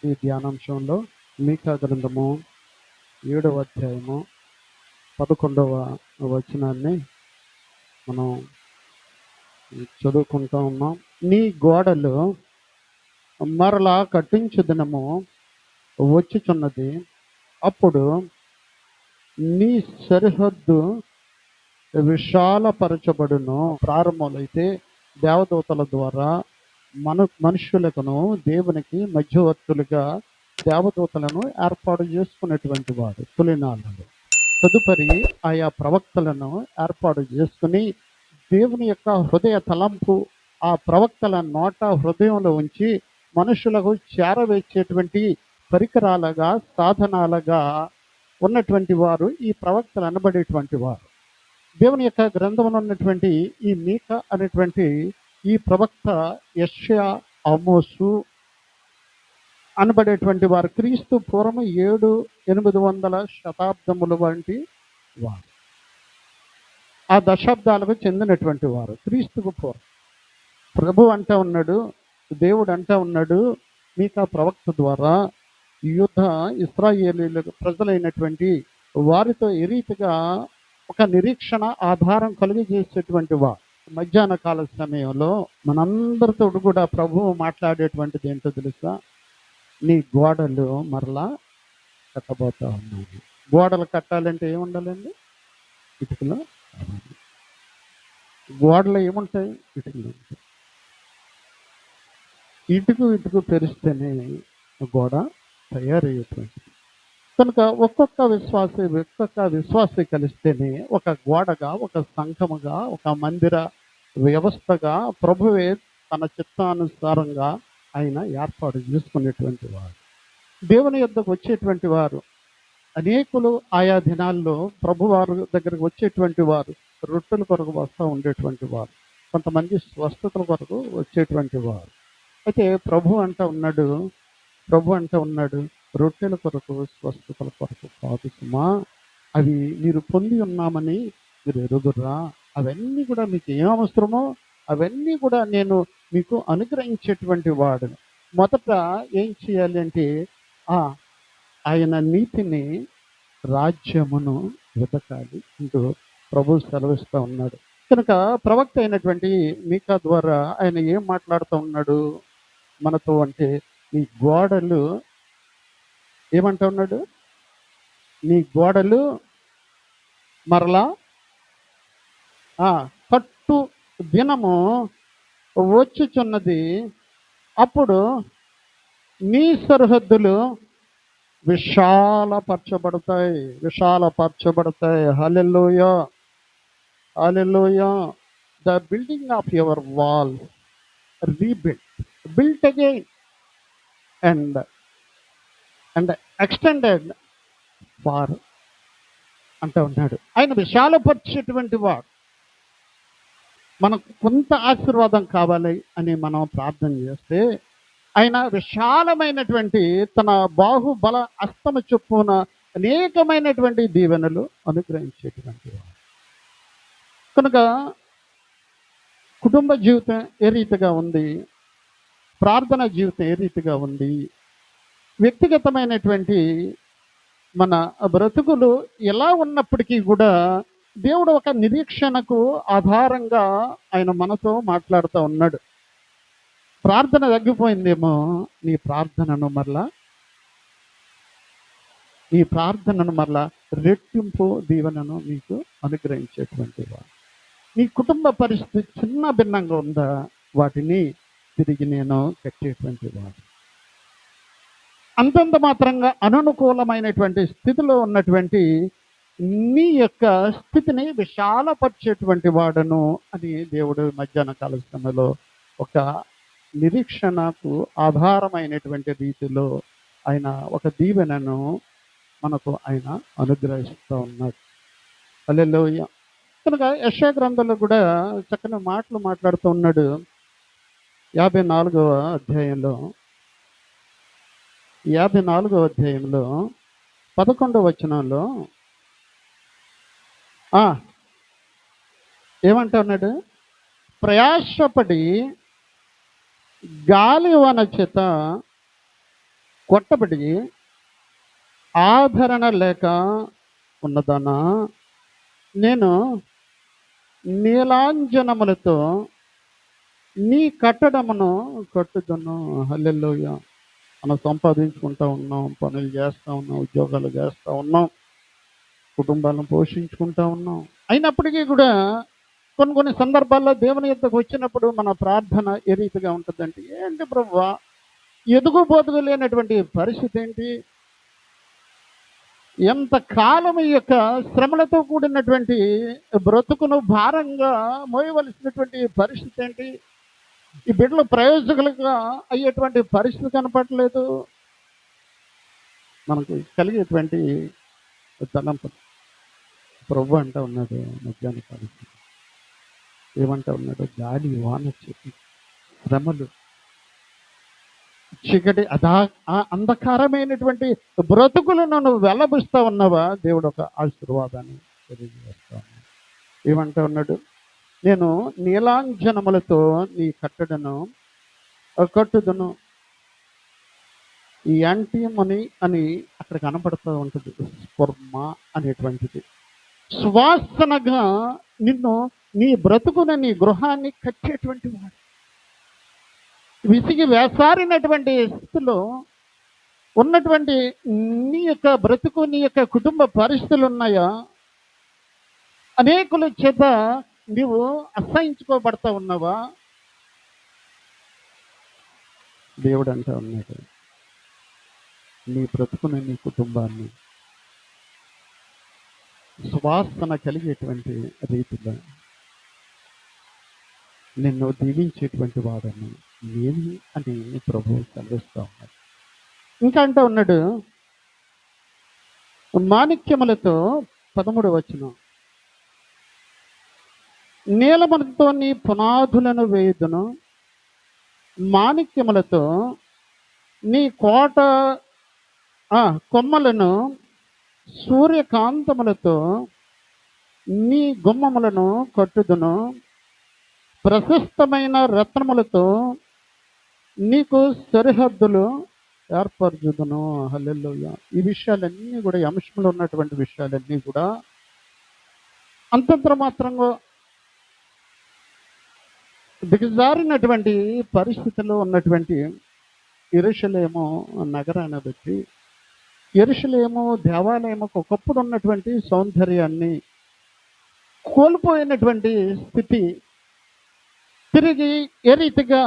ఈ ధ్యానాంశంలో మీకా గ్రంథము 7వ అధ్యాయము 11వ వచనాన్ని మనం చదువుకుంటూ ఉన్నాం. నీ గోడలు మరలా కట్టించు దినము వచ్చుచున్నది, అప్పుడు నీ సరిహద్దు విశాలపరచబడును. ప్రారంభంలో అయితే దేవదూతల ద్వారా మనుషులకును దేవునికి మధ్యవర్తులుగా దేవదూతలను ఏర్పాటు చేసుకున్నటువంటి వాడు తొలినాళ్ళు. తదుపరి ఆయా ప్రవక్తలను ఏర్పాటు చేసుకుని దేవుని యొక్క హృదయ తలంపు ఆ ప్రవక్తల నోట హృదయంలో ఉంచి మనుషులకు చేరవేసేటువంటి పరికరాలుగా సాధనాలుగా ఉన్నటువంటి వారు ఈ ప్రవక్తలు అనబడేటువంటి వారు. దేవుని యొక్క గ్రంథంలో ఉన్నటువంటి ఈ మీకా అనేటువంటి ఈ ప్రవక్త యెషయా, ఆమోసు అనబడేటువంటి వారు క్రీస్తు పూర్వం 700-800 శతాబ్దముల వంటి వారు, ఆ దశాబ్దాలకు చెందినటువంటి వారు. క్రీస్తుకు పూర్వం ప్రభు అంటా ఉన్నాడు, దేవుడు అంటా ఉన్నాడు మీకా ప్రవక్త ద్వారా యూదా ఇశ్రాయేలీయుల ప్రజలైనటువంటి వారితో ఏ రీతిగా ఒక నిరీక్షణ ఆధారం కలిగజేసేటువంటి వారు. మధ్యాహ్న కాల సమయంలో మనందరితో కూడా ప్రభువు మాట్లాడేటువంటిది ఏంటో తెలుసా? నీ గోడలు మరలా కట్టబోతా ఉన్నాయి. గోడలు కట్టాలంటే ఏముండాలండి? ఇటుకలు. గోడలు ఏముంటాయి? ఇటుకలు ఉంటాయి. ఇటుకు పెరిస్తేనే గోడ తయారయ్యేటువంటిది. కనుక ఒక్కొక్క విశ్వాసి కలిస్తేనే ఒక గోడగా, ఒక సంఘముగా, ఒక మందిర వ్యవస్థగా ప్రభువే తన చిత్తానుసారంగా ఆయన ఏర్పాటు చేసుకునేటువంటి వారు. దేవుని యొద్దకు వచ్చేటువంటి వారు అనేకులు ఆయా దినాల్లో ప్రభువారు దగ్గరకు వచ్చేటువంటి వారు రొట్టెల కొరకు వస్తూ ఉండేటువంటి వారు, కొంతమంది స్వస్థతల కొరకు వచ్చేటువంటి వారు. అయితే ప్రభు అంటూ ఉన్నాడు రొట్టెల కొరకు స్వస్థతల కొరకు కాదు సుమా, అవి మీరు పొంది ఉన్నామని మీరు ఎరుగుర్రా. అవన్నీ కూడా మీకు ఏం అవసరమో అవన్నీ కూడా నేను మీకు అనుగ్రహించేటువంటి వాడు. మొదట ఏం చేయాలి అంటే ఆయన నీతిని, రాజ్యమును వెతకాలి అంటూ ప్రభు సెలవిస్తూ ఉన్నాడు. కనుక ప్రవక్త అయినటువంటి మీకా ద్వారా ఆయన ఏం మాట్లాడుతూ ఉన్నాడు మనతో అంటే, నీ గోడలు ఏమంటా ఉన్నాడు? నీ గోడలు మరలా కట్టు దినము వచ్చుచున్నది, అప్పుడు నీ సరిహద్దులు విశాలపరచబడతాయి. Hallelujah, hallelujah. The building of your wall built again and extended far అంటూ ఉన్నాడు. ఆయన విశాలపరిచేటువంటి వాడు. మనకు కొంత ఆశీర్వాదం కావాలి అని మనం ప్రార్థన చేస్తే ఆయన విశాలమైనటువంటి తన బాహుబల హస్తము చొప్పున అనేకమైనటువంటి దీవెనలు అనుగ్రహించేటువంటి వాడు. కనుక కుటుంబ జీవితం ఏ రీతిగా ఉంది, ప్రార్థన జీవితం ఏ రీతిగా ఉంది, వ్యక్తిగతమైనటువంటి మన బ్రతుకులు ఎలా ఉన్నప్పటికీ కూడా దేవుడు ఒక నిరీక్షణకు ఆధారంగా ఆయన మనతో మాట్లాడుతూ ఉన్నాడు. ప్రార్థన తగ్గిపోయిందేమో, నీ ప్రార్థనను మరలా రెట్టింపు దీవెనను మీకు అనుగ్రహించేటువంటి వాడు. నీ కుటుంబ పరిస్థితి చిన్న భిన్నంగా ఉందా, వాటిని తిరిగి నేను కట్టేటువంటి వాడు. అంతంత మాత్రంగా అననుకూలమైనటువంటి స్థితిలో ఉన్నటువంటి నీ యొక్క స్థితిని విశాలపరిచేటువంటి వాడను అని దేవుడు మధ్యాహ్న కాల సమయంలో ఒక నిరీక్షణకు ఆధారమైనటువంటి రీతిలో ఆయన ఒక దీవెనను మనకు ఆయన అనుగ్రహిస్తూ ఉన్నాడు. హల్లెలూయా. కనుక యెషయా గ్రంథంలో కూడా చక్కని మాటలు మాట్లాడుతూ ఉన్నాడు. 54వ అధ్యాయంలో 11వ వచనంలో ఏమంటా ఉన్నాడు? ప్రయాసపడి గాలివాన చేత కొట్టబడి ఆదరణ లేక ఉన్నదానా, నేను నీలాంజనములతో నీ కట్టడమును కట్టుదును. హల్లెలూయా. మనం సంపాదించుకుంటా ఉన్నాం, పనులు చేస్తూ ఉన్నాం, ఉద్యోగాలు చేస్తూ ఉన్నాం, కుటుంబాలను పోషించుకుంటా ఉన్నాం. అయినప్పటికీ కూడా కొన్ని కొన్ని సందర్భాల్లో దేవుని యొద్దకు వచ్చినప్పుడు మన ప్రార్థన ఏ రీతిగా ఉంటుందంటే, ఏంటి ప్రభువా ఎదుగు బొదుగు లేనటువంటి పరిస్థితి ఏంటి, ఎంత కాలం ఈ యొక్క శ్రమలతో కూడినటువంటి బ్రతుకును భారంగా మోయవలసినటువంటి పరిస్థితి ఏంటి, ఈ బిడ్డలు ప్రయోజకులుగా అయ్యేటువంటి పరిస్థితి కనపడలేదు. మనకు కలిగేటువంటి తలంపు. ప్రభు అంటా ఉన్నాడు మధ్యాహ్న పరిస్థితి ఏమంటా ఉన్నాడు, గాలి వాన చెప్పి శ్రమలు చీకటి అంధకారమైనటువంటి బ్రతుకులను నువ్వు వెల్లబుస్తా ఉన్నావా, దేవుడు ఒక ఆశీర్వాదాన్ని తెలియజేస్తా ఉన్నాడు. ఏమంటా ఉన్నాడు, నేను నీలాంజనములతో నీ కట్టడను కట్టుదును. ఈ యాంటీమని అని అక్కడ కనపడుతూ ఉంటుంది, స్పర్మ అనేటువంటిది. సువాసనగా నిన్ను, నీ బ్రతుకున, నీ గృహాన్ని కట్టేటువంటి వాడు. విసిగి వేసారినటువంటి స్థితిలో ఉన్నటువంటి నీ యొక్క బ్రతుకు, నీ యొక్క కుటుంబ పరిస్థితులు ఉన్నాయా, అనేకుల చేత నీవు అసహించుకోబడతా ఉన్నావా, దేవుడు అంటా ఉన్నాడు, నీ బ్రతుకుని, నీ కుటుంబాన్ని సువాసన కలిగేటువంటి రీతిలో నిన్ను దీవించేటువంటి వాడని నేను అని ప్రభువు సెలవిస్తూ ఉన్నాడు. ఇంకా అంటూ ఉన్నాడు, మాణిక్యములతో 13వ వచనం, నీలములతో నీ పునాదులను వేయుదును, మాణిక్యములతో నీ కోట కొమ్మలను, సూర్యకాంతములతో నీ గుమ్మములను కట్టుదును, ప్రశస్తమైన రత్నములతో నీకు సరిహద్దులు ఏర్పరచుదును. హల్లెలూయా. ఈ విషయాలన్నీ కూడా, ఈ అంశంలో ఉన్నటువంటి విషయాలన్నీ కూడా అంతంత మాత్రంగా దిగజారినటువంటి పరిస్థితిలో ఉన్నటువంటి యెరూషలేము నగరాన్ని బట్టి, యెరూషలేము దేవాలయము ఒకప్పుడు ఉన్నటువంటి సౌందర్యాన్ని కోల్పోయినటువంటి స్థితి తిరిగి ఏ రీతిగా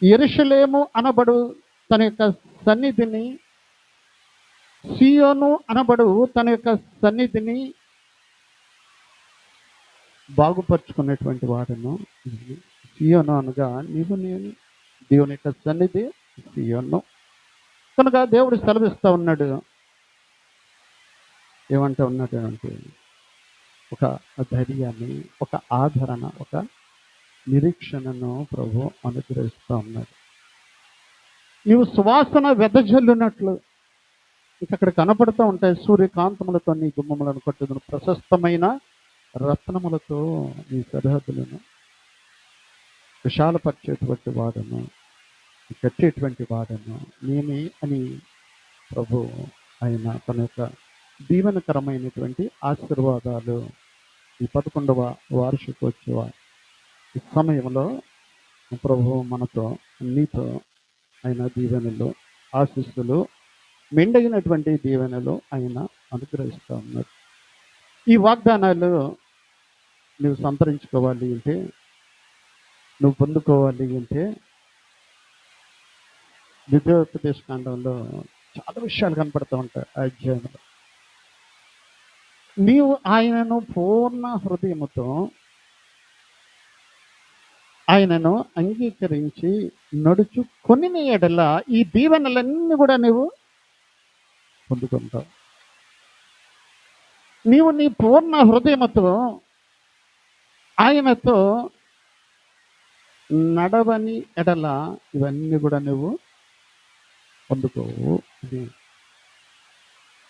యెరూషలేము అనబడు తన యొక్క సన్నిధిని, సియోను అనబడు తన యొక్క సన్నిధిని బాగుపరుచుకునేటువంటి వాడను. సియోను అనగా నీవు నేను, దేవుని యొక్క సన్నిధి సియోను. కనుక దేవుడు సెలవిస్తూ ఉన్నాడు, ఏమంటూ ఉన్నాడు అంటే, ఒక ధైర్యాన్ని, ఒక ఆదరణ, ఒక నిరీక్షణను ప్రభు అనుగ్రహిస్తూ ఉన్నాడు. నీవు సువాసన వెదజల్లునట్లు ఇక్కడ కనపడుతూ ఉంటాయి, సూర్యకాంతములతో నీ గుమ్మములను కట్టుదును, ప్రశస్తమైన రత్నములతో నీ సరిహద్దులను విశాలపరిచేటువంటి వాడను, కట్టేటువంటి వాడను నేనే అని ప్రభు ఆయన తన యొక్క దీవెనకరమైనటువంటి ఆశీర్వాదాలు ఈ 11వ వార్షికోత్సవ సమయంలో ప్రభు మనతో, నీతో ఆయన దీవెనలు, ఆశీస్సులు, మెండైనటువంటి దీవెనలు ఆయన అనుగ్రహిస్తూ ఉన్నారు. ఈ వాగ్దానాలు నువ్వు సంతరించుకోవాలి అంటే, నువ్వు పొందుకోవాలి అంటే, ద్వితీయోపదేశ కాండంలో చాలా విషయాలు కనపడుతూ ఉంటాయి. ఆ అధ్యాయంలో నీవు ఆయనను పూర్ణ హృదయముతో ఆయనను అంగీకరించి నడుచు కొన్ని ఎడల ఈ దీవెనలన్నీ కూడా నువ్వు పొందుకుంటావు. నీవు నీ పూర్ణ హృదయముతో ఆయనతో నడవని ఎడల ఇవన్నీ కూడా నువ్వు పొందుకోవు.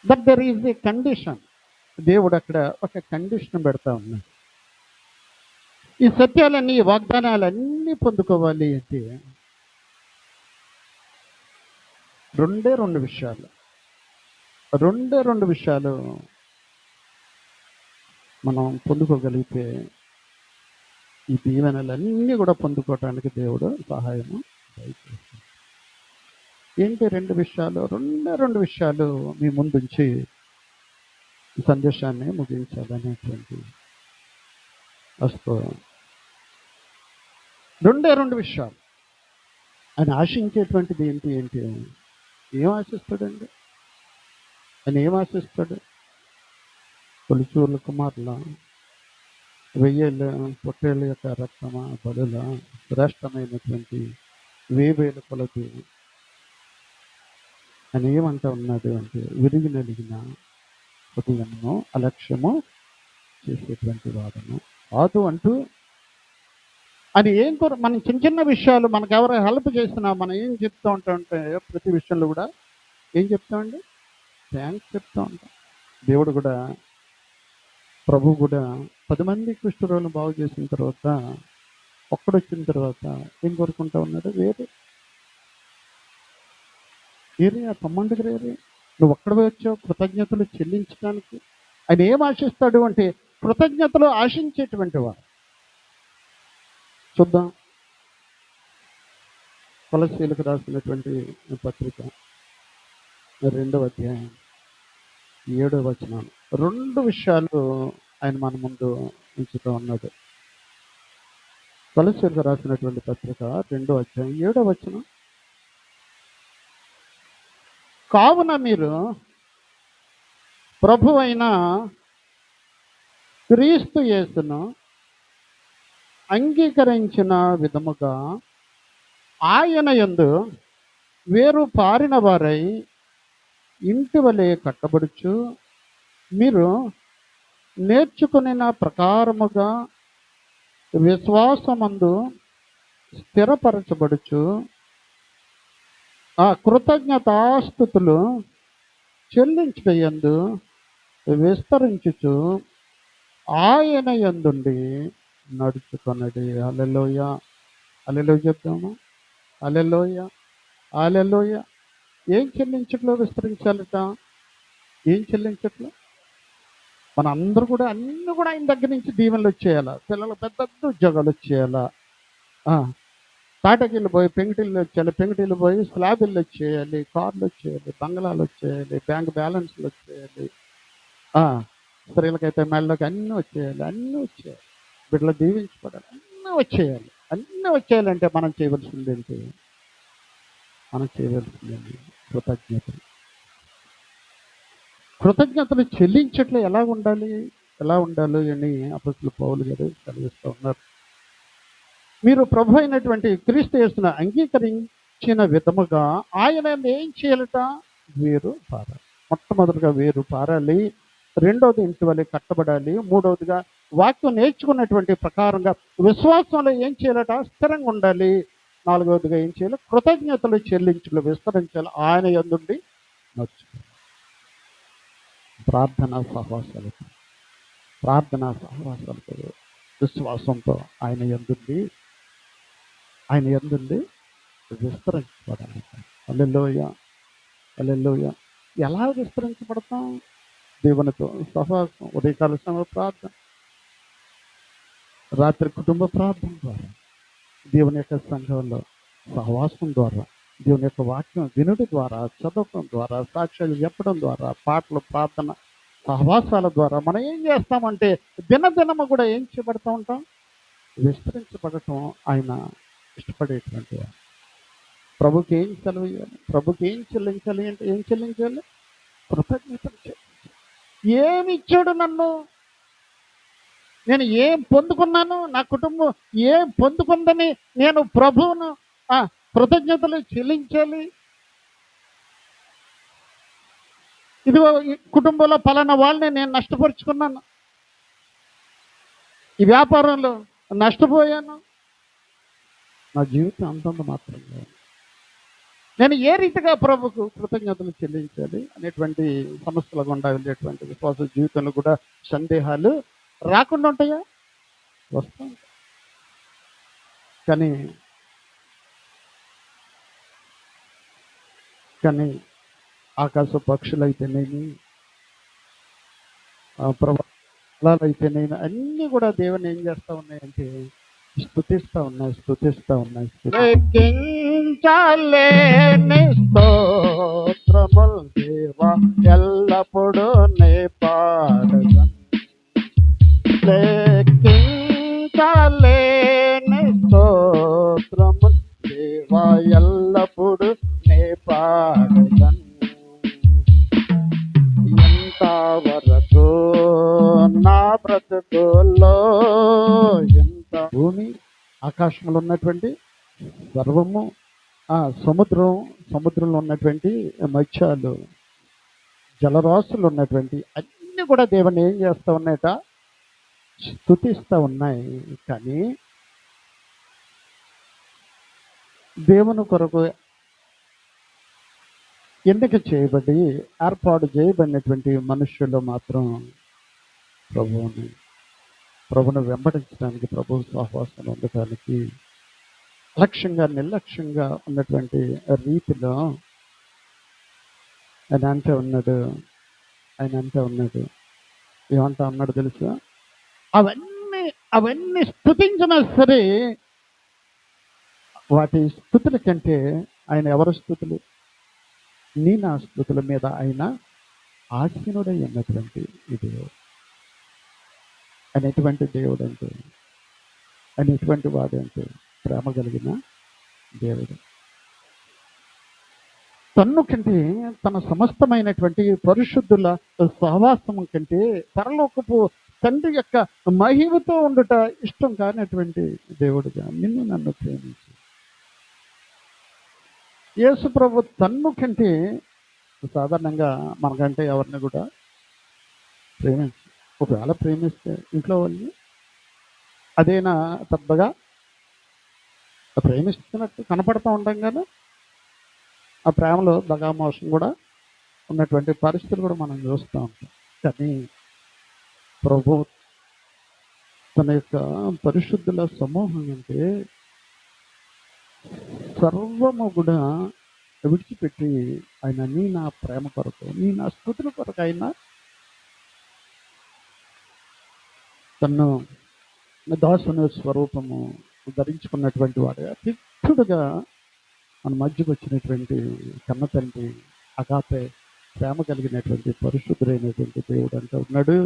That there is a condition. దేవుడు అక్కడ ఒక కండిషన్ పెడతా ఉన్నాడు. ఈ సత్యాలన్నీ, వాగ్దానాలన్నీ పొందుకోవాలి అంటే రెండు విషయాలు, రెండు విషయాలు మనం పొందుకోగలిగితే ఈ దీవెనలన్నీ కూడా పొందుకోవటానికి దేవుడు సహాయము దయచేస్తాడు. ఏంటి రెండు విషయాలు మీ ముందుంచి ఈ సందేశాన్ని ముగించాలనేటువంటి వస్తూ రెండు విషయాలు. ఆయన ఆశించేటువంటిది ఏంటి ఏం ఆశిస్తాడండి? ఆయన ఏం ఆశిస్తాడు? తొలిచూర్ల కుమారుల, 1000 పొట్టేళ్ళ యొక్క రక్తమా, బలుల, శ్రేష్టమైనటువంటి 1000 కొలది. ఆయన ఏమంటా ఉన్నాడు అంటే, విరిగి నలిగిన హృదయమును అలక్ష్యము చేసేటువంటి వాదను కాదు అంటూ, అది ఏం మనం చిన్న విషయాలు మనకు ఎవరు హెల్ప్ చేసినా మనం ఏం చెప్తూ ఉంటామంటే, ప్రతి విషయంలో కూడా ఏం చెప్తామండి? థ్యాంక్స్ చెప్తూ ఉంటాం. దేవుడు కూడా, ప్రభు కూడా 10 మంది కుష్ఠరోగులను బాగు చేసిన తర్వాత, ఒక్కడొచ్చిన తర్వాత ఏం కోరుకుంటా ఉన్నాడు? వేరే ఆ తమ్ముడికి రేరే, నువ్వు ఒక్కడవే వచ్చావు కృతజ్ఞతలు చెల్లించడానికి. ఆయన ఏం ఆశిస్తాడు అంటే, కృతజ్ఞతలు ఆశించేటువంటి వాడు. చూద్దాం, కొలస్సీలకు రాసినటువంటి పత్రిక 2వ అధ్యాయం 7వ వచనం. 2 విషయాలు ఆయన మన ముందు ఉంచుతూ ఉన్నాడు. కొలస్సీలకు రాసినటువంటి పత్రిక 2వ అధ్యాయం 7వ వచనం. కావున మీరు ప్రభువైన క్రీస్తు యేసును అంగీకరించిన విధముగా ఆయన యందు వేరు పారిన వారై ఇంటి వలె కట్టబడుచు, మీరు నేర్చుకున్న ప్రకారముగా విశ్వాసమందు స్థిరపరచబడుచు, ఆ కృతజ్ఞతాస్తుతులు చెల్లించుటయందు విస్తరించుచు ఆయన యందుండి నడుచుకొనడి. హల్లెలూయా, హల్లెలూయా చెప్తాము. హల్లెలూయా, హల్లెలూయా. ఏం చెల్లించట్లో విస్తరించాలట? ఏం చెల్లించట్లో? మన అందరూ కూడా అన్నీ కూడా ఆయన దగ్గర నుంచి దీవెనలు వచ్చేయాలా, పిల్లలు పెద్ద ఉద్యోగాలు వచ్చేయాలా, తాటకిళ్ళు పోయి పెంకుటిల్లు వచ్చేయాలి, పెంకుటిల్లు పోయి స్లాబ్ ఇల్లు వచ్చేయాలి, కార్లు వచ్చేయాలి, బంగ్లాలు వచ్చేయాలి, బ్యాంక్ బ్యాలెన్స్లు వచ్చేయాలి, స్త్రీలకైతే మెళ్ళకి అన్నీ వచ్చేయాలి, బిడ్డలు దీవించబడాలి, అన్నీ వచ్చేయాలంటే మనం చేయవలసింది ఏంటి? కృతజ్ఞతలు చెల్లించట్లు ఎలా ఉండాలి అని అపొస్తలుడు పౌలు గారు చదివిస్తూ ఉన్నారు. మీరు ప్రభు అయినటువంటి క్రీస్తు యేసును అంగీకరించిన విధముగా ఆయన ఏం చేయాలట? వేరు పారాలి. మొట్టమొదటిగా వేరు పారాలి, రెండవది ఇంటి వల్ల కట్టబడాలి, మూడవదిగా వాక్యం నేర్చుకున్నటువంటి ప్రకారంగా విశ్వాసంలో ఏం చేయాలట? స్థిరంగా ఉండాలి, నాలుగవదిగా ఏం చేయాలి? కృతజ్ఞతలు చెల్లించులు విస్తరించాలి, ఆయన యందుండి నడుచుకోవాలి. ప్రార్థనా సహవాసాలతో విశ్వాసంతో ఆయన యందుండి విస్తరించబడాలి. హల్లెలూయా, హల్లెలూయా. ఎలా విస్తరించబడతాం? దేవునితో సహవాసం, ఉదయకాల సమయ ప్రార్థన, రాత్రి కుటుంబ ప్రార్థన ద్వారా, దేవుని యొక్క సంఘంలో సహవాసం ద్వారా, దేవుని యొక్క వాక్యం వినుడి ద్వారా, చదవడం ద్వారా, సాక్ష్యాలు చెప్పడం ద్వారా, పాటలు, ప్రార్థన, సహవాసాల ద్వారా మనం ఏం చేస్తామంటే దినదినము కూడా ఏం చేయబడుతూ ఉంటాం? విస్తరించబడటం ఆయన ఇష్టపడేటువంటి. ప్రభుకి ఏం సెలవు ఇవ్వాలి? ప్రభుకి ఏం చెల్లించాలి అంటే ఏం చెల్లించాలి? కృతజ్ఞతలు చెల్లించాలి. ఏమి ఇచ్చాడు నన్ను? నేను ఏం పొందుకున్నాను? నా కుటుంబం ఏం పొందుకుందని నేను ప్రభువును కృతజ్ఞతలు చెల్లించాలి. ఇది కుటుంబంలో పలానా వాళ్ళని నేను నష్టపరుచుకున్నాను, ఈ వ్యాపారంలో నష్టపోయాను, నా జీవితం అంతంత మాత్రమే. నేను ఏ రీతిగా ప్రభుకు కృతజ్ఞతలు చెల్లించాలి అనేటువంటి సమస్యలు గుండా వెళ్ళేటువంటి విశ్వాస జీవితంలో కూడా సందేహాలు రాకుండా ఉంటాయా? వస్తాయి. కానీ కానీ ఆకాశ పక్షులైతేనేమి, ఫలాలైతేనేమి అన్నీ కూడా దేవుని ఏం చేస్తా ఉన్నాయంటే స్తుతిస్తా ఉన్నాయి. లెక్కించలేని స్తోత్రములు దేవా ఎల్లప్పుడూ నే పాడగా, లెక్కించలేని స్తోత్రములు దేవా ఎల్లప్పుడూ నే పాడగా. ఎంతవరకు నా బ్రతుకుల్లో ఎంత భూమి ఆకాశంలో ఉన్నటువంటి సర్వము, సముద్రంలో ఉన్నటువంటి మత్స్యాలు, జలరాశులు ఉన్నటువంటి అన్ని కూడా దేవుని ఏం చేస్తూ ఉన్నాయట, స్తుతిస్తూ ఉన్నాయి. కానీ దేవుని కొరకు ఎన్నిక చేయబడి ఏర్పాటు చేయబడినటువంటి మనుష్యులు మాత్రం ప్రభువును వెంబడించడానికి, ప్రభు సహవాసం ఉండటానికి నిర్లక్ష్యంగా ఉన్నటువంటి రీతిలో ఆయన అంతే ఉన్నాడు. ఏమంటా అన్నాడు తెలుసా? అవన్నీ స్తుతించినా సరే వాటి స్తుతుల కంటే ఆయన ఎవరి స్తుతులు, నా స్తుతుల మీద ఆయన ఆసీనుడై ఉన్నటువంటి దేవుడు. అనేటువంటి దేవుడు అంటే, అనేటువంటి వాడు అంటే ప్రేమ కలిగిన దేవుడు. తన్ను కంటే, తన సమస్తమైనటువంటి పరిశుద్ధుల సహవాసము కంటే పరలోకపు తండ్రి యొక్క మహిమతో ఉండుట ఇష్టం కానటువంటి దేవుడుగా నిన్ను నన్ను ప్రేమించి యేసు ప్రభు తన్ను కంటే సాధారణంగా మనకంటే ఎవరిని కూడా ప్రేమించు. ఒకవేళ ప్రేమిస్తే ఇంట్లో వాళ్ళని అదేనా పెద్దగా ప్రేమిస్తున్నట్టు కనపడుతూ ఉంటాం కదా, ఆ ప్రేమలో దగామోసం కూడా ఉన్నటువంటి పరిస్థితులు కూడా మనం చూస్తూ ఉంటాం. కానీ ప్రభు తన యొక్క పరిశుద్ధుల సమూహం అంటే సర్వము కూడా విడిచిపెట్టి ఆయన నా ప్రేమ కొరకు, నా స్తుతుల కొరకు ఆయన తను దాసుని స్వరూపము ధరించుకున్నటువంటి వాడుగా, తిట్టుడుగా మన మధ్యకు వచ్చినటువంటి కన్న తండ్రి, అగాపే ప్రేమ కలిగినటువంటి పరిశుద్ధుడైనటువంటి దేవుడు అంటూ ఉన్నాడు.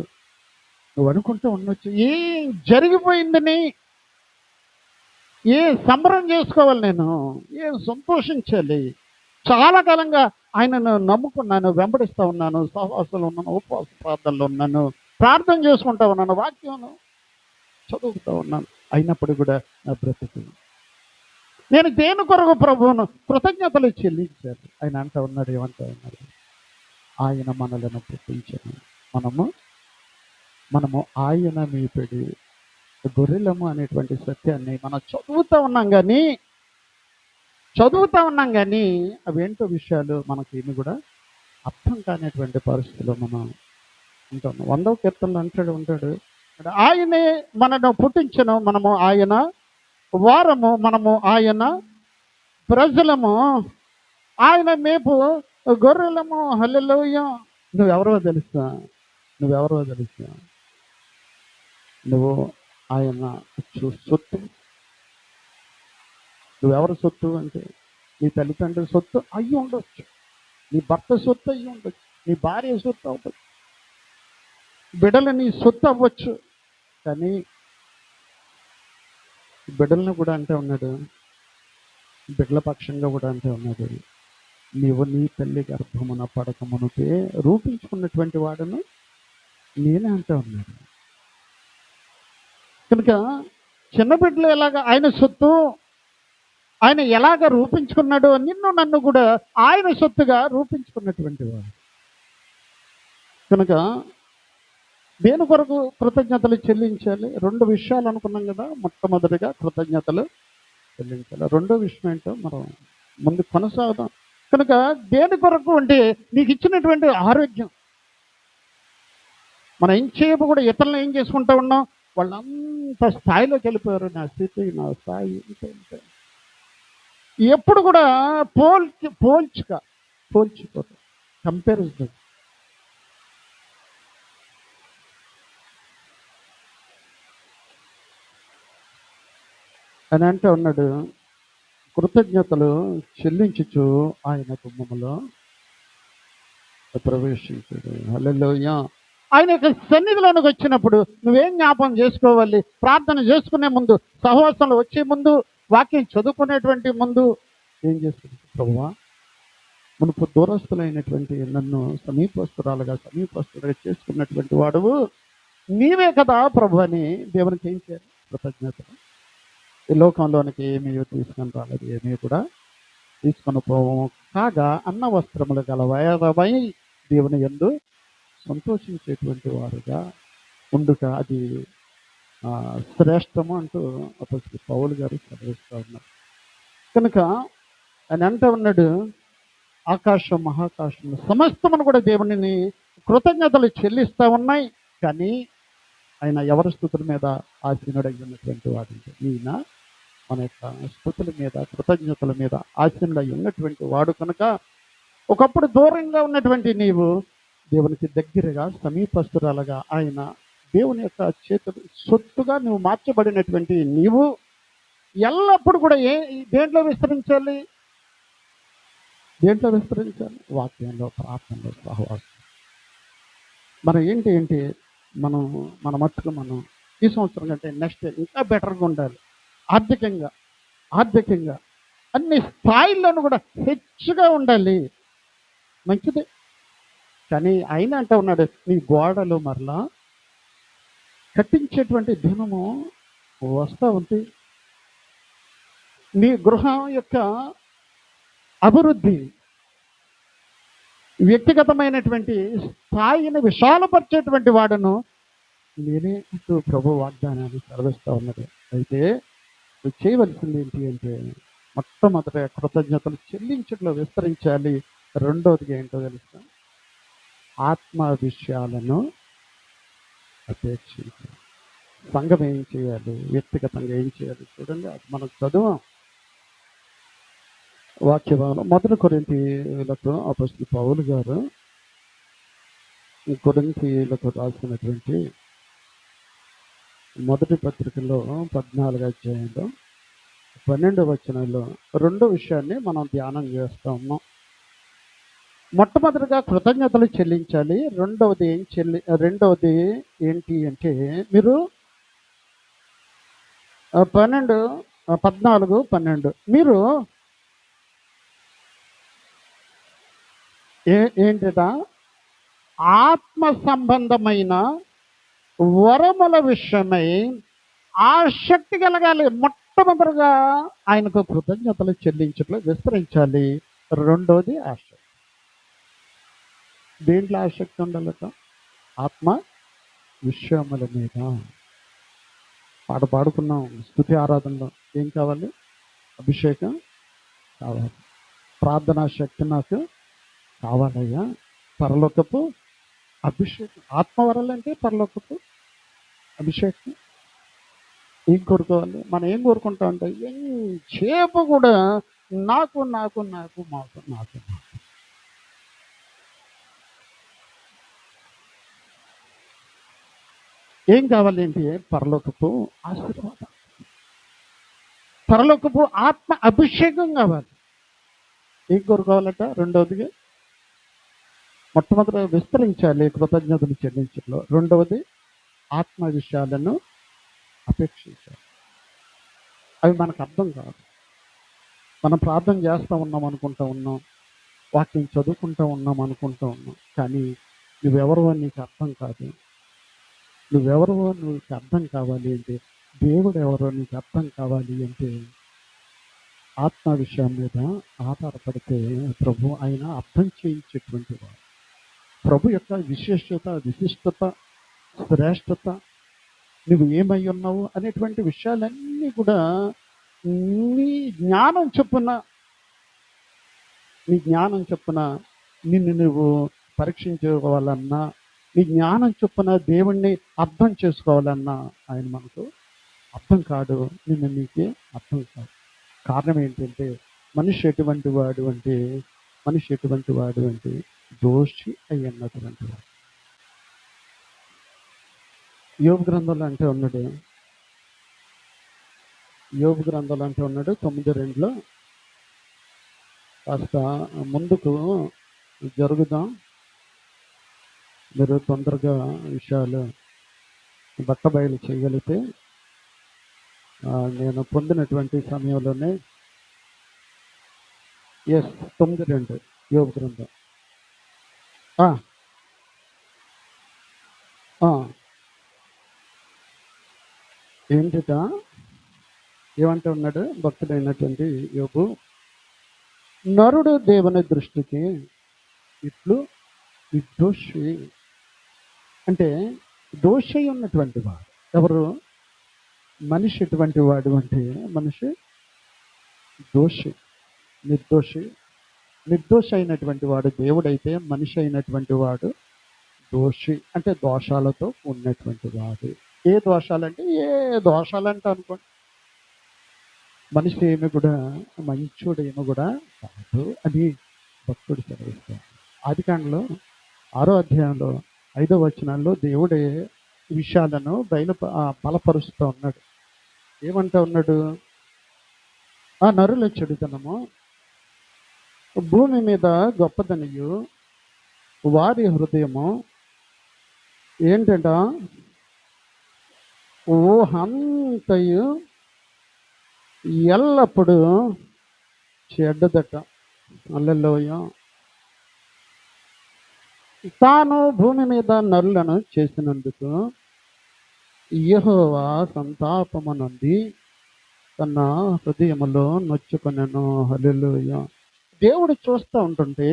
నువ్వు అనుకుంటూ ఉండొచ్చు, ఏం జరిగిపోయిందని, ఏం సంబరం చేసుకోవాలి, నేను ఏం సంతోషించాలి, చాలా కాలంగా ఆయనను నమ్ముకున్నాను, వెంబడిస్తూ ఉన్నాను, సహవాసంలో ఉన్నాను, ఉపవాస ప్రార్థనలో ఉన్నాను, ప్రార్థన చేసుకుంటా ఉన్నాను, వాక్యం చదువుతూ ఉన్నాను, అయినప్పుడు కూడా నా బ్రతుకు నేను దేని కొరకు ప్రభువును కృతజ్ఞతలు చెల్లించాను. ఆయన అంటూ ఉన్నాడు, ఏమంటా ఉన్నాడు, ఆయన మనలను పుట్టించను, మనము ఆయన మీపడి గొర్రెలము అనేటువంటి సత్యాన్ని మనం చదువుతూ ఉన్నాం కానీ అవేంటో విషయాలు మనకి ఏమి కూడా అర్థం కానిటువంటి పరిస్థితుల్లో మనం ఉంటాం. 100వ కీర్తనలో ఉంటాడు ఆయనే మనను పుట్టించను, మనము ఆయన వారము, మనము ఆయన ప్రజలము, ఆయన మేపు గొర్రెలము. హల్లెలూయా. నువ్వెవరో తెలుసా? నువ్వు ఆయన సొత్తు. నువ్వెవరు సొత్తు అంటే, నీ తల్లిదండ్రుల సొత్తు అయ్యి ఉండొచ్చు, నీ భర్త సొత్తు అయ్యి ఉండొచ్చు, నీ భార్య సొత్తు అవ్వచ్చు, బిడ్డలు నీ సొత్తు అవ్వచ్చు. కానీ బిడ్డలను కూడా అంటే ఉన్నాడు, బిడ్డల పక్షంగా కూడా అంటే ఉన్నాడు, నీవు నీ తల్లి గర్భమున పడకమునుకే రూపించుకున్నటువంటి వాడును నేనే అంటే ఉన్నాడు. కనుక చిన్న బిడ్డలు ఎలాగ ఆయన సొత్తు, ఆయన ఎలాగ రూపించుకున్నాడు, నిన్ను నన్ను కూడా ఆయన సొత్తుగా రూపించుకున్నటువంటి వాడు. కనుక దేని కొరకు కృతజ్ఞతలు చెల్లించాలి? 2 విషయాలు అనుకున్నాం కదా. మొట్టమొదటిగా కృతజ్ఞతలు చెల్లించాలి. రెండో విషయం ఏంటో మనం ముందు కొనసాగుదాం. కనుక దేని కొరకు అంటే, నీకు ఇచ్చినటువంటి ఆరోగ్యం, మనం ఎంతసేపు కూడా ఇతరులను ఏం చేసుకుంటూ ఉన్నాం, వాళ్ళంత స్థాయిలోకి వెళ్ళిపోయారు, నా స్థితి, నా స్థాయి ఇంతే. ఎప్పుడు కూడా పోల్చిపోతాం. కంపారిజన్. అని అంటే ఉన్నాడు, కృతజ్ఞతలు చెల్లించుచు ఆయన గుమ్మములో ప్రవేశించాడు. హల్లెలూయా. ఆయన యొక్క సన్నిధిలోనికి వచ్చినప్పుడు నువ్వేం జ్ఞాపకం చేసుకోవాలి? ప్రార్థన చేసుకునే ముందు, సహవాసంలో వచ్చే ముందు, వాక్యం చదువుకునేటువంటి ముందు ఏం చేసుకుంటావు? ప్రభువా, మునుపు దూరస్తులైనటువంటి నన్ను సమీపస్తులుగా చేసుకున్నటువంటి వాడువు నీవే కదా ప్రభు అని దేవునికి ఏం చేయాలి? కృతజ్ఞతలు. ఈ లోకంలోనికి ఏమీ తీసుకొని రాలేదు, ఏమీ కూడా తీసుకొని పోవము. కాగా అన్న వస్త్రములు గలవై దేవుని యందు సంతోషించేటువంటి వారుగా ఉండుట అది శ్రేష్టము అంటూ అపోస్తలుడు పౌలు గారు చదివిస్తూ ఉన్నారు. కనుక ఆయన అంటూ ఉన్నాడు, ఆకాశం మహాకాశం సమస్తమును కూడా దేవునిని కృతజ్ఞతలు చెల్లిస్తూ ఉన్నాయి. కానీ ఆయన ఎవరి స్తుతుల మీద ఆసీనుడై ఉన్నటువంటి వాడంటే ఈయన మన యొక్క స్తుతుల మీద, కృతజ్ఞతల మీద ఆసీనుడై ఉన్నటువంటి వాడు. కనుక ఒకప్పుడు దూరంగా ఉన్నటువంటి నీవు దేవునికి దగ్గరగా, సమీపస్తురాలుగా, ఆయన దేవుని యొక్క చేతులు సొత్తుగా నువ్వు మార్చబడినటువంటి నీవు ఎల్లప్పుడు కూడా దేంట్లో విస్తరించాలి? దేంట్లో విస్తరించాలి? వాక్యంలో, ప్రార్థనలో, సహవాసం. మనం ఏంటి మన మట్టుకు మనం ఈ సంవత్సరం కంటే నెక్స్ట్ ఇంకా బెటర్గా ఉండాలి. ఆర్థికంగా అన్ని స్థాయిల్లోనూ కూడా హెచ్చుగా ఉండాలి. మంచిదే. కానీ ఆయన అంటూ ఉన్నాడు, నీ గోడలు మరలా కట్టించేటువంటి దినము వస్తూ ఉంది. నీ గృహం యొక్క అభివృద్ధి, వ్యక్తిగతమైనటువంటి స్థాయిని విశాలపరిచేటువంటి వాడును నేనే అంటూ ప్రభు వాగ్దానాన్ని సెలవిస్తూ ఉన్నది. అయితే నువ్వు చేయవలసింది ఏంటి అంటే, మొట్టమొదట కృతజ్ఞతలు చెల్లించట్లో విస్తరించాలి. రెండోదిగా ఏంటో తెలుసా? ఆత్మ విషయాలను అపేక్షించాలి. సంఘం ఏం చేయాలి, వ్యక్తిగతంగా ఏం చేయాలి చూడండి. అది మనం చదువు వాక్యభాగంలో 1 కొరింథీయులకు అపోస్తలుడు పౌలు గారు కొరింథీయులకు రాసినటువంటి మొదటి పత్రికలో 14వ అధ్యాయంలో 12వ వచనంలో 2 విషయాన్ని మనం ధ్యానం చేస్తూ ఉన్నాం. మొట్టమొదటిగా కృతజ్ఞతలు చెల్లించాలి. రెండవది ఏంటి అంటే, మీరు 14:12 మీరు ఏంటిట ఆత్మ సంబంధమైన వరముల విషయమై ఆసక్తి కలగాలి. మొట్టమొదటిగా ఆయనకు కృతజ్ఞతలు చెల్లించట్లు విస్తరించాలి. రెండోది ఆసక్తి. దేంట్లో ఆసక్తి ఉండాలట? ఆత్మ విషయముల మీద. పాడుకున్నాం స్తుతి ఆరాధనలో. ఏం కావాలి? అభిషేకం కావాలి. ప్రార్థనా శక్తి నాకు కావాలయ్యా. పరలోకపు అభిషేకం. ఆత్మవరాలంటే పరలోకపు అభిషేకం. ఏం కోరుకోవాలి? మనం ఏం కోరుకుంటా అంటే ఎంచేపు కూడా నాకు నాకు నాకు మాకు నాకు ఏం కావాలి? ఏంటి? పరలోకపు ఆశీర్వాదం, పరలోకపు ఆత్మ అభిషేకం కావాలి. ఏం కోరుకోవాలట? రెండవదిగా మొట్టమొదటి విస్తరించాలి కృతజ్ఞతలు చెల్లించడంలో. రెండవది ఆత్మ విషయాలను అపేక్షించాలి. అవి మనకు అర్థం కాదు. మనం ప్రార్థన చేస్తూ ఉన్నాం అనుకుంటూ ఉన్నాం, వాక్యం చదువుకుంటూ ఉన్నాం అనుకుంటూ ఉన్నాం, కానీ నువ్వెవరో నీకు అర్థం కాదు. నువ్వెవరో నీకు అర్థం కావాలి అంటే, దేవుడు ఎవరో నీకు అర్థం కావాలి అంటే, ఆత్మ విషయం మీద ఆధారపడితే ప్రభు ఆయన అర్థం చేయించేటువంటి వాడు. ప్రభు యొక్క విశిష్టత, శ్రేష్టత, నువ్వు ఏమై ఉన్నావు అనేటువంటి విషయాలన్నీ కూడా నీ జ్ఞానం చొప్పున నిన్ను నువ్వు పరీక్షించుకోవాలన్నా, నీ జ్ఞానం చొప్పున దేవుణ్ణి అర్థం చేసుకోవాలన్నా ఆయన మనకు అర్థం కాడు. నీకే అర్థం కాదు. కారణం ఏంటంటే, మనిషి ఎటువంటి వాడు అంటే మనిషి ఎటువంటి వాడు అంటే దోషి అయ్యున్నటువంటి వాడు. యోబు గ్రంథంలో అంటే ఉన్నాడు, యోబు గ్రంథంలో అంటే ఉన్నాడు 9:2లో. కాస్త ముందుకు జరుగుదాం, మీరు తొందరగా విషయాలు బట్టబయలు చేయగలిగితే నేను పొందినటువంటి సమయంలోనే 9:2 యోబు గ్రంథం. ఆ, ఆ, ఏంటిట ఏమంటే ఉన్నాడు భక్తుడైనటువంటి యోబు, నరుడు దేవుని దృష్టికి ఇట్లు నిర్దోషి. అంటే దోషి ఉన్నటువంటి వాడు ఎవరు? మనిషి ఎటువంటి వాడు అంటే మనిషి దోషి, నిర్దోషి. నిర్దోషి అయినటువంటి వాడు దేవుడైతే, మనిషి అయినటువంటి వాడు దోషి అంటే దోషాలతో ఉన్నటువంటి వాడు. ఏ దోషాలంటే ఏ దోషాలంటే అనుకోండి, మనిషి ఏమి కూడా మంచోడు ఏమి కూడా కాదు అని భక్తుడు సెలవిస్తాడు. ఆదికాండలో 6వ అధ్యాయంలో 5వ వచనాల్లో దేవుడే విషయాలను బలపరుస్తూ ఉన్నాడు. ఏమంటా ఉన్నాడు? ఆ నరుల చెడుతనము భూమి మీద గొప్పదనియు వారి హృదయము ఏంటంట ఊహంతయు ఎల్లప్పుడూ చెడ్డదట. హల్లెలూయా. తాను భూమి మీద నరులను చేసినందుకు యెహోవా సంతాపము నొంది తన హృదయములో నొచ్చుకొనెను. హల్లెలూయా. దేవుడు చూస్తూ ఉంటుంటే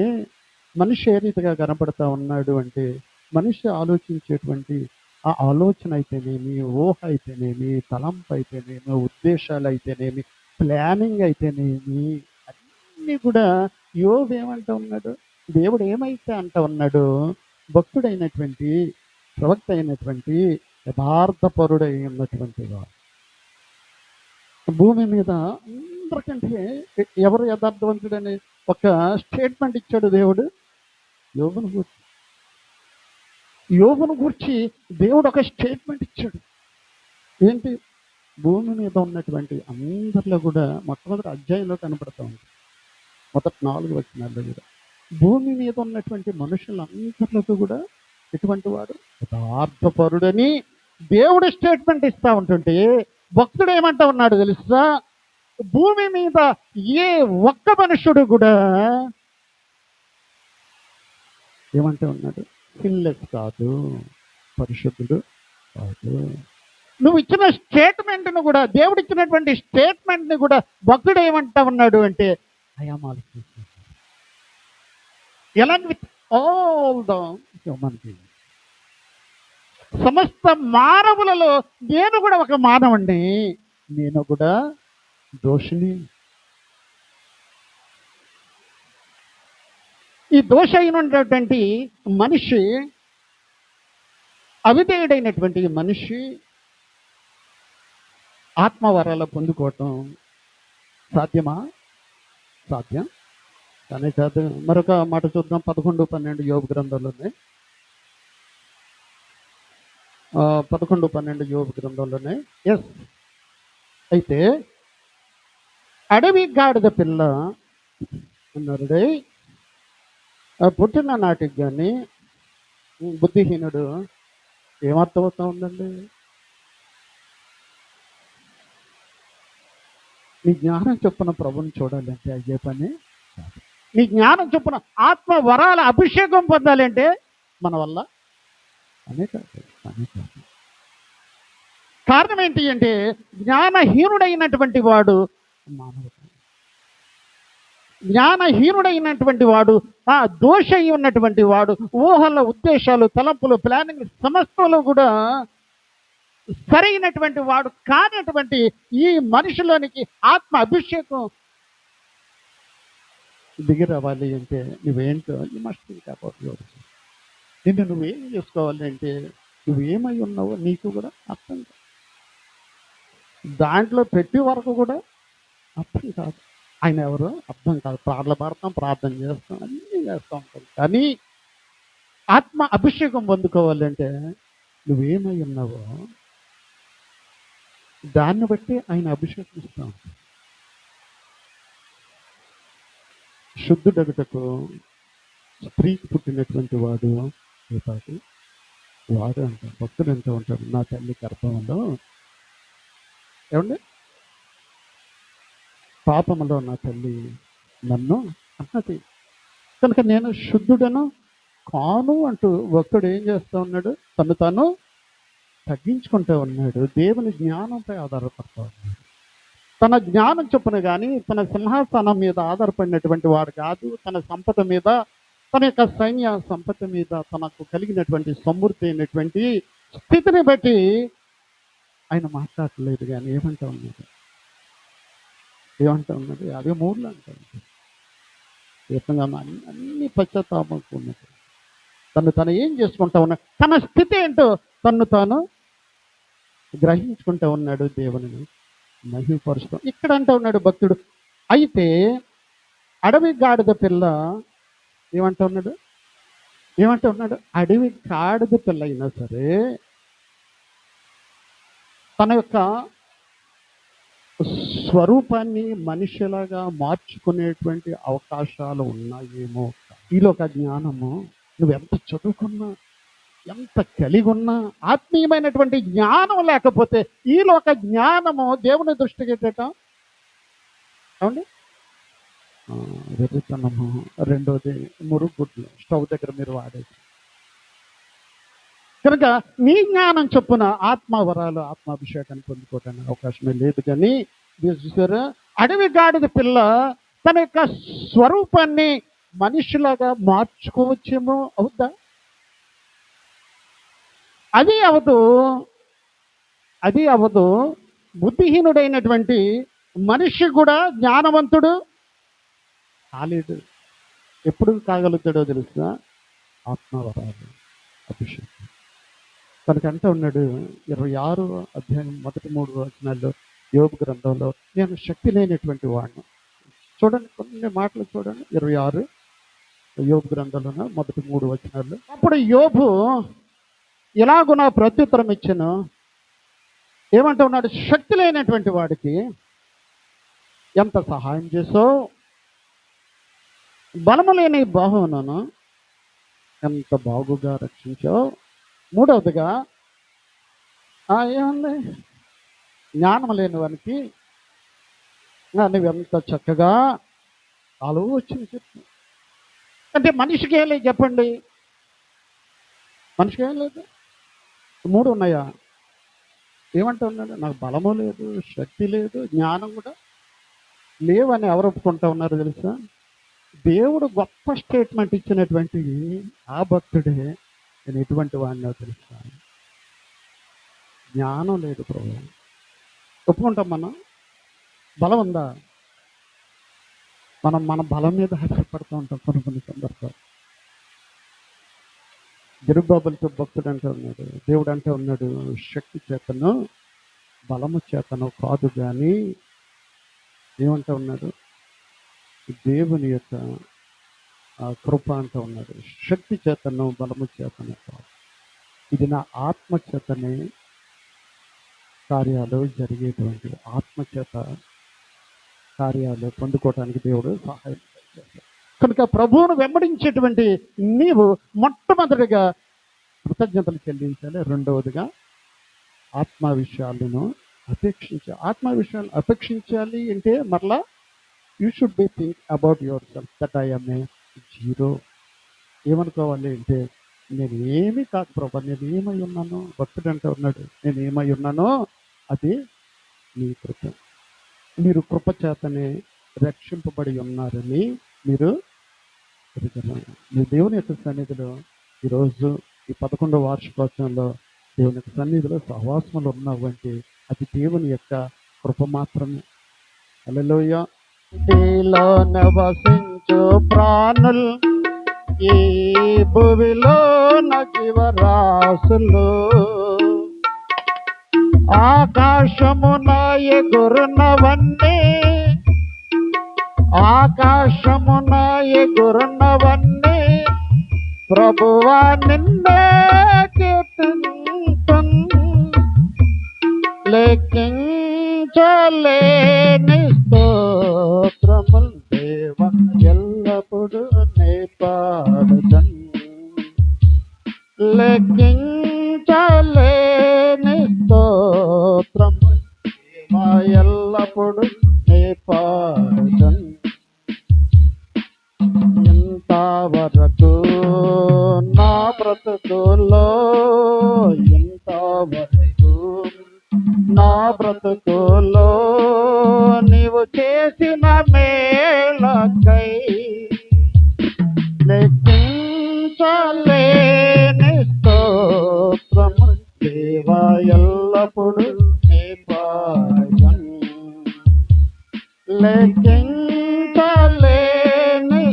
మనిషి ఏ రీతిగా కనపడతా ఉన్నాడు అంటే, మనిషి ఆలోచించేటువంటి ఆ ఆలోచన అయితేనేమి, ఊహ అయితేనేమి, తలంపు అయితేనేమి, ఉద్దేశాలు అయితేనేమి, ప్లానింగ్ అయితేనేమి, అన్నీ కూడా యోబు ఏమంటూ ఉన్నాడు? దేవుడు ఏమైతే అంటూ ఉన్నాడు? భక్తుడైనటువంటి ప్రవక్త అయినటువంటి యథార్థపరుడై ఉన్నటువంటి వాడు భూమి మీద అందరికంటే ఎవరు యథార్థవంతుడని ఒక స్టేట్మెంట్ ఇచ్చాడు దేవుడు యోబును గూర్చి. యోబును గూర్చి దేవుడు ఒక స్టేట్మెంట్ ఇచ్చాడు. ఏంటి? భూమి మీద ఉన్నటువంటి అందరిలో కూడా మొట్టమొదటి అధ్యాయంలో కనపడతా ఉంది, మొదటి 4 వచనాల్లో కూడా భూమి మీద ఉన్నటువంటి మనుషులందరిలో కూడా ఎటువంటి వాడు? యథార్థపరుడని దేవుడు స్టేట్మెంట్ ఇస్తా ఉంటుంటే భక్తుడు ఏమంటా ఉన్నాడు తెలుసా? భూమి మీద ఏ ఒక్క మనుషుడు కూడా ఏమంటా ఉన్నాడు? సిన్లెస్ కాదు, పరిశుద్ధుడు కాదు. నువ్వు ఇచ్చిన స్టేట్మెంట్ను కూడా, దేవుడు ఇచ్చినటువంటి స్టేట్మెంట్ని కూడా భక్తుడు ఏమంటా ఉన్నాడు అంటే I am also along with all the human beings. సమస్త మానవులలో నేను కూడా ఒక మానవుణ్ణి, నేను కూడా దోషిని. ఈ దోష అయినటువంటి మనిషి, అవిధేయుడైనటువంటి మనిషి ఆత్మవరాలు పొందుకోవటం సాధ్యమా? సాధ్యం కానీ కాదు. మరొక మాట చూద్దాం, 11-12 యోబు గ్రంథంలోనే. 11-12 యోబు గ్రంథంలోనే. అయితే అడవి గాడిద పిల్ల నరుడై పుట్టిన నాటికి కానీ బుద్ధిహీనుడు ఏమర్థమవుతా ఉందండి? నీ జ్ఞానం చొప్పున ప్రభుని చూడాలంటే అయ్యే పని కాదు. నీ జ్ఞానం చొప్పున ఆత్మ వరాల అభిషేకం పొందాలంటే మన వల్ల అనే కాదు. కారణం ఏంటి అంటే జ్ఞానహీనుడైనటువంటి వాడు మానవుడు. జ్ఞానహీనుడైనటువంటి వాడు, ఆ దోష అయి ఉన్నటువంటి వాడు ఊహల, ఉద్దేశాలు, తలంపులు, ప్లానింగ్ సమస్యలు కూడా సరైనటువంటి వాడు కానటువంటి ఈ మనిషిలోనికి ఆత్మ అభిషేకం దిగి రావాలి అంటే నువ్వేంటో you must think about yourself. నిన్ను నువ్వేం చేసుకోవాలి అంటే నువ్వేమై ఉన్నావో నీకు కూడా అర్థం కాదు. దాంట్లో ప్రతి వరకు కూడా అర్థం కాదు. ఆయన ఎవరు అర్థం కాదు. పాటలు పాడతాం, ప్రార్థన చేస్తాం, అన్నీ చేస్తూ ఉంటాం. కానీ ఆత్మ అభిషేకం పొందుకోవాలంటే నువ్వేమై ఉన్నావో దాన్ని బట్టి ఆయన అభిషేకం ఇస్తాం. శుద్ధుడగుటకు స్త్రీకి పుట్టినటువంటి వాడు ఏపాటి వాడు అంట. భక్తుడు ఎంత ఉంటాడు, నా తల్లి గర్భంలో ఏమండి పాపములో నా తల్లి నన్ను అన్నది కనుక నేను శుద్ధుడను కాను అంటూ భక్తుడు ఏం చేస్తూ ఉన్నాడు, తను తాను తగ్గించుకుంటూ ఉన్నాడు. దేవుని జ్ఞానంపై ఆధారపడతా ఉన్నాడు. తన జ్ఞానం చొప్పున కానీ తన సింహాసనం మీద ఆధారపడినటువంటి వాడు కాదు. తన సంపద మీద, తన యొక్క సైన్య సంపద మీద, తనకు కలిగినటువంటి సమృద్ధి అయినటువంటి స్థితిని బట్టి ఆయన మాట్లాడలేదు. కానీ ఏమంటా ఉన్నాడు, అదే మూడులో అంటాడు. అన్ని పశ్చాత్తాపంకు ఉన్నది. తను ఏం చేసుకుంటా ఉన్నాడు, తన స్థితి ఏంటో తను తాను గ్రహించుకుంటూ ఉన్నాడు. దేవుని మహిమపరుస్తాం. ఇక్కడ అంటూ ఉన్నాడు భక్తుడు, అయితే అడవి గాడిద పిల్ల ఏమంటూ ఉన్నాడు, అడవి గాడిద పిల్ల అయినా సరే తన యొక్క స్వరూపాన్ని మనిషిలాగా మార్చుకునేటువంటి అవకాశాలు ఉన్నాయేమో. ఈలోక జ్ఞానము నువ్వెంత చదువుకున్నా, ఎంత కలిగి ఉన్నా, ఆత్మీయమైనటువంటి జ్ఞానం లేకపోతే ఈలోక జ్ఞానము దేవుని దృష్టికి ఎట్టడం ఏమండి వెర్రితనము. రెండోది మురుగుడ్లు స్టవ్ దగ్గర మీరు వాడేది. కనుక నీ జ్ఞానం చొప్పున ఆత్మవరాలు, ఆత్మాభిషేకాన్ని పొందుకోవడానికి అవకాశమే లేదు. కానీ చూసారా, అడవి గాడిద పిల్ల తన యొక్క స్వరూపాన్ని మనిషిలాగా మార్చుకోవచ్చేమో. అవుద్దా? అది అవదు. బుద్ధిహీనుడైనటువంటి మనిషి కూడా జ్ఞానవంతుడు కాలేడు. ఎప్పుడు కాగలుగుతాడో తెలుసా? ఆత్మవరాలు, అభిషేకం. తనకు అంటూ ఉన్నాడు 26 అధ్యాయం మొదటి 3 వచనాల్లో యోబు గ్రంథంలో, నేను శక్తి లేనటువంటి వాడిని. చూడండి, కొన్ని మాటలు చూడండి. 26 యోబు గ్రంథంలో మొదటి 3 వచనాల్లో. అప్పుడు యోబు ఎలాగున్నా ప్రత్యుత్తరం ఇచ్చాను. ఏమంటూ ఉన్నాడు, శక్తి లేనటువంటి వాడికి ఎంత సహాయం చేసావు, బలము లేని బాహువులను ఎంత బాగుగా రక్షించావు. మూడవదిగా ఏముంది, జ్ఞానం లేని వానికి నువ్వెంత చక్కగా ఆలోచన చెప్పు. అంటే మనిషికి ఏం లేదు చెప్పండి, మనిషికి ఏం లేదు. 3 ఉన్నాయా? ఏమంటూ ఉన్నాడు, నాకు బలము లేదు, శక్తి లేదు, జ్ఞానం కూడా లేవని ఎవరు ఒప్పుకుంటా ఉన్నారు తెలుసా? దేవుడు గొప్ప స్టేట్మెంట్ ఇచ్చినటువంటి ఆ భక్తుడే నేను ఎటువంటి వాడినో తెలుసా? జ్ఞానం లేదు ప్రభు. ఒప్పుకుంటాం మనం. బలం ఉందా? మనం మన బలం మీద ఆశపడుతూ ఉంటాం కొన్ని సందర్భాలు. జెరుబ్బాబెలుతో భక్తుడు అంటూ ఉన్నాడు, దేవుడు అంటూ ఉన్నాడు, శక్తి చేతను బలము చేతను కాదు కానీ ఏమంటూ ఉన్నాడు, దేవుని యొక్క కృప అంటూ ఉన్నాడు. శక్తి చేతను బలము చేతను కాదు, ఇది నా ఆత్మ చేతనే కార్యాలు జరిగేటువంటి, ఆత్మచేత కార్యాలు పొందుకోవటానికి దేవుడు సహాయం చేస్తాడు. కనుక ప్రభువును వెంబడించేటువంటి నీవు మొట్టమొదటిగా కృతజ్ఞతలు చెల్లించాలి. రెండవదిగా ఆత్మ విషయాలను అపేక్షించాలి అంటే మరలా you should be think about your self that I am a zero. ఏమనుకోవాలి అంటే నేను ఏమీ కాదు ప్రభా, నేను ఏమై ఉన్నాను. భక్తుడు అంటూ ఉన్నాడు, నేను ఏమై ఉన్నానో అది నీ కృప. మీరు కృప చేతనే రక్షింపబడి ఉన్నారని మీరు మీ దేవుని యొక్క సన్నిధిలో ఈరోజు ఈ 11వ వార్షికోత్సవంలో దేవుని యొక్క సన్నిధిలో సహవాసములు ఉన్నావు అంటే అది దేవుని యొక్క కృప మాత్రమే. హల్లెలూయా. నివసించు ప్రాణులు ఈ భూమిలో జీవరాశులు ఆకాశమున ఎగురునవన్నీ ఆకాశమున ఎగురున్నవన్నీ ప్రభువా నిన్నే కీర్తింతున్. లెక్కించలేని స్తోత్రములు దేవా ఎల్లప్పుడూ నే పాడుదన్. లెక్కించలేని స్తోత్రములు దేవా ఎల్లప్పుడూ నే పాడుదన్. ఇంతవరకు నా బ్రతుకులో, ఇంతవరకు నా బ్రతుకులో నీవు చేసిన మేలకై లెక్కించలేని స్తోత్రము దేవా ఎల్లప్పుడూ నీ పాడెదన్. లెక్కించలేని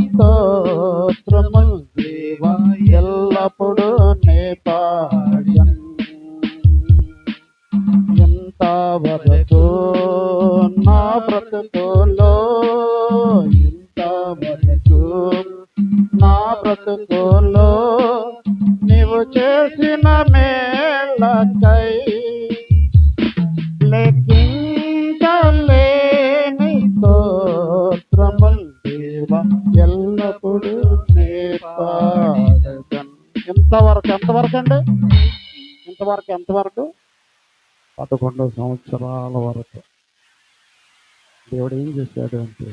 స్తోత్రము దేవా ఎల్లప్పుడూ నీ పాడెదన్. ఇంతవరకు నా బ్రతుకులో, ఇంతవరకు నా బ్రతుకులో నీవు చేసిన మేలకై లెక్కించలేని స్తోత్రములు దేవా ఎల్లప్పుడూ నే పాడెదన్. ఎంతవరకు అండి? ఎంతవరకు 11 సంవత్సరాల వరకు దేవుడు ఏం చేశాడు అంటే,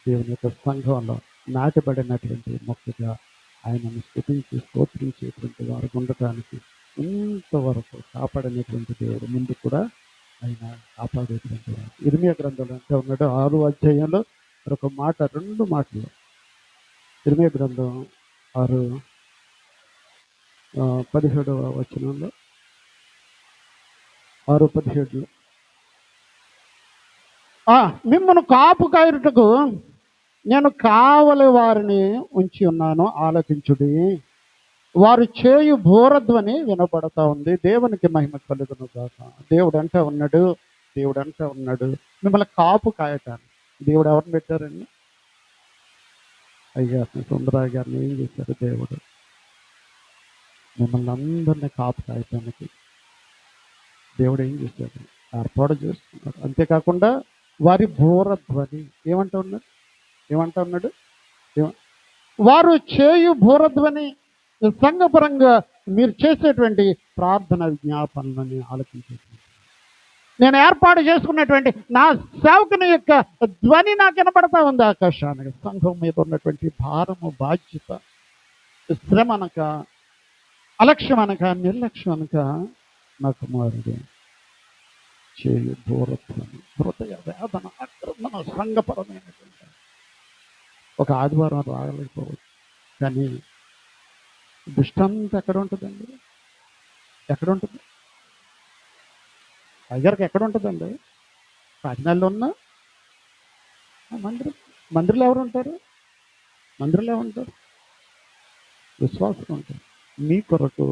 దేవుని యొక్క సంఘంలో నాటబడినటువంటి మొక్కగా ఆయనను స్తుతించి స్తోత్రించేటువంటి వారు ఉండటానికి ఇంతవరకు కాపాడినటువంటి దేవుడు ముందు కూడా ఆయన కాపాడేటువంటి వాడు. ఇర్మియా గ్రంథంలో అంటే ఉన్నాడు 6వ అధ్యాయంలో ఒక మాట, 2 మాటలు. ఇర్మియా గ్రంథం 6:17 వచనంలో, 6:17 మిమ్మల్ని కాపు కాయుటకు నేను కావలి వారిని ఉంచి ఉన్నాను, ఆలకించుడి. వారు చేయు బోరధ్వని వినపడతా ఉంది. దేవునికి మహిమ కలుగును గాక. దేవుడు అంటే ఉన్నాడు మిమ్మల్ని కాపు కాయటాన్ని. దేవుడు ఎవరిని పెట్టారండి? అయ్యా సుందరయ్య గారిని ఏం చేశారు? దేవుడు మిమ్మల్ని అందరినీ కాపు కాయటానికి దేవుడు ఏం చేశాడు? ఏర్పాటు చేస్తున్నాడు. అంతేకాకుండా వారి బోరధ్వని ఏమంటా ఉన్నాడు? వారు చేయు బోరధ్వని, సంఘపరంగా మీరు చేసేటువంటి ప్రార్థన విజ్ఞాపనలని ఆలోచించేటువంటి, నేను ఏర్పాటు చేసుకున్నటువంటి నా సేవకుని యొక్క ధ్వని నాకు వినపడతా ఉంది ఆకాశానికి. సంఘం మీద ఉన్నటువంటి భారము, బాధ్యత, శ్రమ అనక, అలక్ష్యం అనక, నిర్లక్ష్యం అనక నా కుమారుడు చేయు బోరధ్వని, హృదయ వేదన, అక్రమణ, సంఘపరమైనటువంటి. ఒక ఆదివారం రాగలేకపోవచ్చు, కానీ దృష్టంతా ఎక్కడ ఉంటుందండి? ఎక్కడ ఉంటుంది? అయ్యారికి ఎక్కడ ఉంటుందండి? కాకినాడలో ఉన్న మందిరంలో ఎవరు ఉంటారు? విశ్వాసం ఉంటారు. మీ కొరకు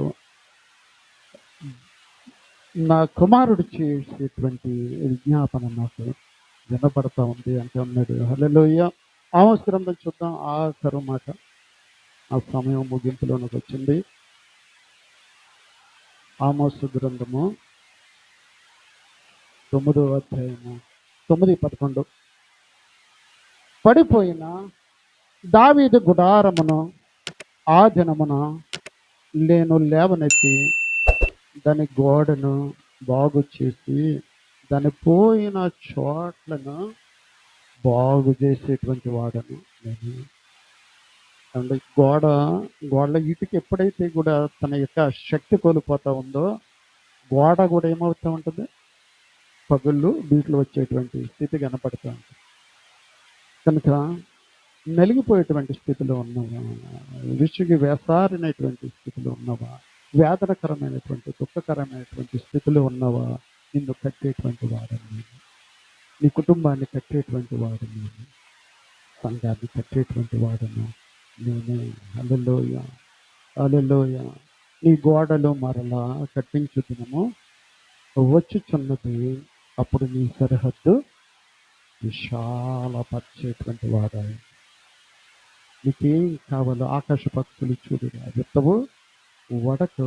నా కుమారుడు చేసేటువంటి విజ్ఞాపన నాకు వినపడతా ఉంది అంటే ఉన్నాడు. హల్లెలూయా. ఆమోస్ గ్రంథం చూద్దాం, ఆఖరు మాట. ఆ సమయం ముగింపులోనికి వచ్చింది. ఆమోస్ గ్రంథము 9వ అధ్యాయము 9-11. పడిపోయిన దావీదు గుడారమును ఆ దినమున నేను లేవనెత్తి దాని గోడను బాగు చేసి దాని పోయిన చోట్లను బాగు చేసేటువంటి వాడను నేను. అండ్ గోడలో ఇటుక ఎప్పుడైతే కూడా తన యొక్క శక్తి కోల్పోతూ ఉందో, గోడ కూడా ఏమవుతూ ఉంటుంది? పగుళ్ళు, బీట్లు వచ్చేటువంటి స్థితి కనపడుతూ ఉంటుంది. కనుక నలిగిపోయేటువంటి స్థితిలో ఉన్నవా, విసుగి వేసారినటువంటి స్థితిలో ఉన్నవా, వేదనకరమైనటువంటి దుఃఖకరమైనటువంటి స్థితిలో ఉన్నవా, నిన్ను కట్టేటువంటి వాడను నేను, నీ కుటుంబాన్ని కట్టేటువంటి వాడు నేను, సంఘాన్ని కట్టేటువంటి వాడను నేనే. హల్లెలూయా, హల్లెలూయా. నీ గోడలు మరలా కట్టించు దినము వచ్చుచున్నది, అప్పుడు నీ సరిహద్దు విశాలపరిచేటువంటి వాడు. నీకేం కావాలో ఆకాశ పక్షులు చూడు, విత్తవు వడకు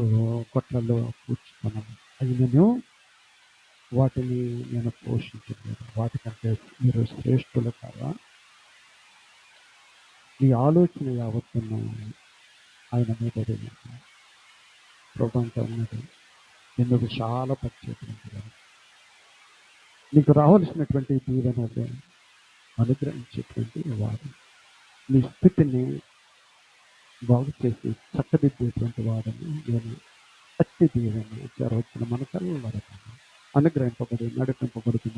కొట్లలో కూర్చుకున్నాను, అది నేను వాటిని నేను పోషించలేదు. వాటికంటే మీరు శ్రేష్ఠులు కాదా? నీ ఆలోచన యావత్తును ఆయన మీద ప్రభు అంతా ఉన్నది. నిన్ను విశాలపరిచేటువంటి వాడు, నీకు రావాల్సినటువంటి దీవెనలు అనుగ్రహించేటువంటి వాడు, నీ స్థితిని బాగు చేసి చక్కదిద్దేటువంటి వాడని నేను అట్టి దీవెన జరగచ్చిన మనకల్లా అనుగ్రహింపబడి నడిపింపబడుతున్న